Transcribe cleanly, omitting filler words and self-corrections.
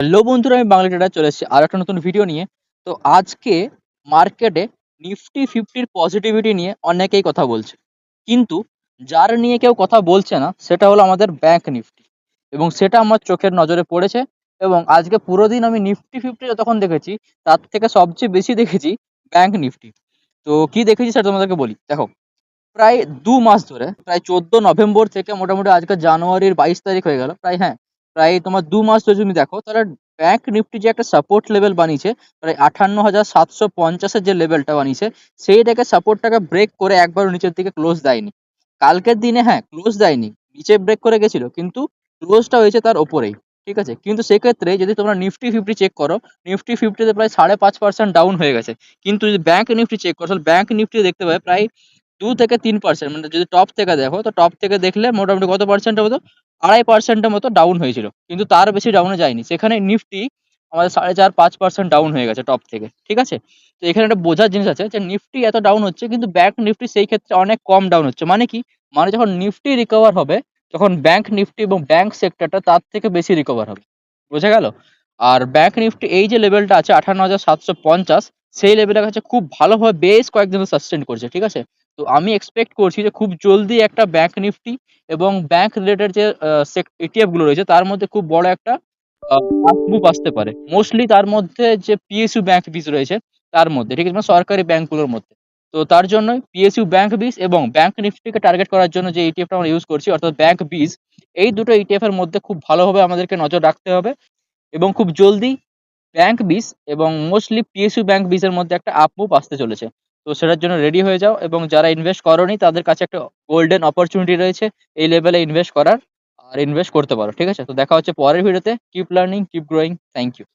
Hello বন্ধুরা, আমি Bangla tedder চলে এসেছি আর একটা নতুন ভিডিও নিয়ে। তো আজকে মার্কেটে নিফটি ফিফটির পজিটিভিটি নিয়ে অনেকেই কথা বলছে, কিন্তু যার নিয়ে কেউ কথা বলছে না সেটা হলো আমাদের ব্যাংক নিফটি। এবং সেটা আমার চোখের নজরে পড়েছে। এবং আজকে পুরো দিন আমি নিফটি ফিফটি যতক্ষণ দেখেছি, তার থেকে সবচেয়ে বেশি দেখেছি ব্যাংক নিফটি। তো কি দেখেছি সেটা তোমাদেরকে বলি। দেখো, প্রায় ২ মাস ধরে, প্রায় ১৪ নভেম্বর থেকে মোটামুটি আজকে জানুয়ারির ২২ তারিখ হয়ে গেল। প্রায় হ্যাঁ, প্রায় তোমার ২ মাস ধরে তুমি দেখো তাহলে ব্যাংক নিফটি যে একটা সাপোর্ট লেভেল বানিয়েছে, প্রায় ৫৮,৭৫০ এর যে লেভেলটা বানিয়েছে, সেইটাকে সাপোর্টটাকে ব্রেক করে একবারও নিচের দিকে ক্লোজ দেয়নি। কালকের দিনে হ্যাঁ, ক্লোজ দেয়নি। নিচে ব্রেক করে গেছিল কিন্তু ক্লোজটা হয়েছে তার উপরেই। ঠিক আছে? কিন্তু সেক্ষেত্রে যদি তোমরা নিফটি ফিফটি চেক করো, নিফটি ফিফটিতে প্রায় ৫.৫% ডাউন হয়ে গেছে। কিন্তু যদি ব্যাংক নিফটি চেক করো তাহলে ব্যাংক নিফটি দেখতে পাবে প্রায় ২ থেকে ৩% মানে যদি টপ থেকে দেখো, তো টপ থেকে দেখলে মোটামুটি কত পার্সেন্টের মতো? ২.৫% এর মতো ডাউন হয়েছিল। কিন্তু তার বেশি ডাউনে যায়নি। সেখানে নিফটি আমাদের ৪.৫% ডাউন হয়ে গেছে টপ থেকে। ঠিক আছে? তো এখানে একটা বোঝার জিনিস আছে যে নিফটি এত ডাউন হচ্ছে কিন্তু ব্যাংক নিফটি সেই ক্ষেত্রে অনেক কম ডাউন হচ্ছে। মানে কি? মানে যখন নিফটি রিকভার হবে তখন ব্যাংক নিফটি এবং ব্যাংক সেক্টরটা তার থেকে বেশি রিকভার হবে। বোঝা গেল? আর ব্যাংক নিফটি এই যে লেভেলটা আছে ৫৮,৭৫০, সেই লেভেলের কাছে খুব ভালোভাবে বেশ কয়েকদিন ধরে সাস্টেইন করছে। ঠিক আছে? তো আমি এক্সপেক্ট করছি যে খুব জলদি একটা ব্যাংক নিফটি এবং ব্যাংক রিলেটেড যে ইটিএফ গুলো রয়েছে তার মধ্যে খুব বড় একটা মুভ আসতে পারে। মোস্টলি তার মধ্যে যে পিএসইউ ব্যাংক বিস রয়েছে তার মধ্যে, ঠিক আছে? মানে সরকারি ব্যাংকগুলোর মধ্যে। তো তার জন্যই পিএসইউ ব্যাংক বিস এবং ব্যাংক নিফটিকে টার্গেট করার জন্য যে ইটিএফ টা আমরা ইউজ করছি অর্থাৎ ব্যাংক বিস, এই দুটো ইটিএফ এর মধ্যে খুব ভালোভাবে আমাদেরকে নজর রাখতে হবে এবং খুব জলদি ব্যাংক বিস এবং মোস্টলি পিএসইউ ব্যাংক বিস এর মধ্যে একটা আপ মুভ আসতে চলেছে। তো সেটার জন্য রেডি হয়ে যাও এবং যারা ইনভেস্ট করোনি তাদের কাছে একটা গোল্ডেন অপরচুনিটি রয়েছে এই লেভেলে ইনভেস্ট করার। আর ইনভেস্ট করতে পারো। ঠিক আছে? তো দেখা হচ্ছে পরের ভিডিওতে। Keep learning, keep growing. Thank you.